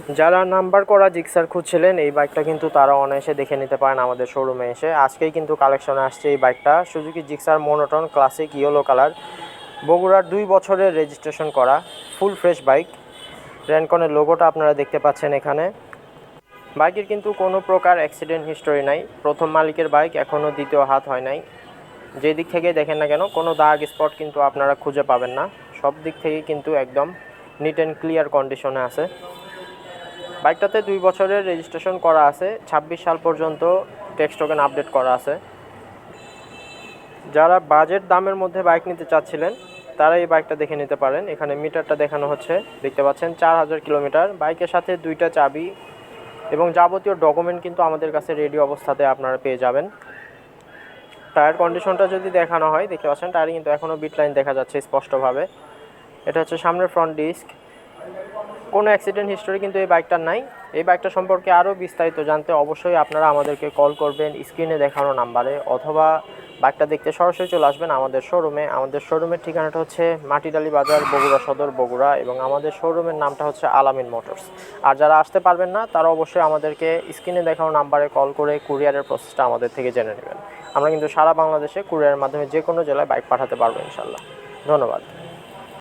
যারা নাম্বার করা জিক্সার খুঁজছিলেন এই বাইকটা কিন্তু তারা অনায়াসে দেখে নিতে পারেন আমাদের শোরুমে এসে। আজকেই কিন্তু কালেকশনে আসছে এই বাইকটা, Suzuki Gixxer monotone classic yellow colour, বগুড়ার 2 বছরের রেজিস্ট্রেশন করা ফুল ফ্রেশ বাইক। রেনকনের লোগোটা আপনারা দেখতে পাচ্ছেন এখানে। বাইকের কিন্তু কোনো প্রকার অ্যাক্সিডেন্ট হিস্টোরি নাই, প্রথম মালিকের বাইক, এখনও দ্বিতীয় হাত হয় নাই। যে দিক থেকে দেখেন না কেন কোনো দাগ স্পট কিন্তু আপনারা খুঁজে পাবেন না, সব দিক থেকে কিন্তু একদম নিট অ্যান্ড ক্লিয়ার কন্ডিশনে আছে। বাইকটাতে 2 বছরের রেজিস্ট্রেশন করা আছে, 26 সাল পর্যন্ত ট্যাক্স টোকেন আপডেট করা আছে। যারা বাজেট দামের মধ্যে বাইক নিতে চাচ্ছিলেন তারা এই বাইকটা দেখে নিতে পারেন। এখানে মিটারটা দেখানো হচ্ছে, দেখতে পাচ্ছেন 4000 কিলোমিটার। বাইকের সাথে 2টা চাবি এবং যাবতীয় ডকুমেন্ট কিন্তু আমাদের কাছে রেডি অবস্থাতে আপনারা পেয়ে যাবেন। টায়ার কন্ডিশনটা যদি দেখানো হয়, দেখতে পাচ্ছেন টায়ারে কিন্তু এখনও বিট লাইন দেখা যাচ্ছে স্পষ্টভাবে। এটা হচ্ছে সামনের ফ্রন্ট ডিস্ক, কোনো অ্যাক্সিডেন্ট হিস্টোরি কিন্তু এই বাইকটার নাই। এই বাইকটা সম্পর্কে আরও বিস্তারিত জানতে অবশ্যই আপনারা আমাদেরকে কল করবেন স্ক্রিনে দেখানো নাম্বারে, অথবা বাইকটা দেখতে সরাসরি চলে আসবেন আমাদের শোরুমে। আমাদের শোরুমের ঠিকানাটা হচ্ছে মাটিডালি বাজার, বগুড়া সদর, বগুড়া, এবং আমাদের শোরুমের নামটা হচ্ছে আলামিন মোটরস। আর যারা আসতে পারবেন না তারা অবশ্যই আমাদেরকে স্ক্রিনে দেখানো নাম্বারে কল করে কুরিয়ারের প্রসেসটা আমাদের থেকে জেনে নেবেন। আমরা কিন্তু সারা বাংলাদেশে কুরিয়ারের মাধ্যমে যে কোনো জেলায় বাইক পাঠাতে পারবো ইনশাল্লাহ। ধন্যবাদ।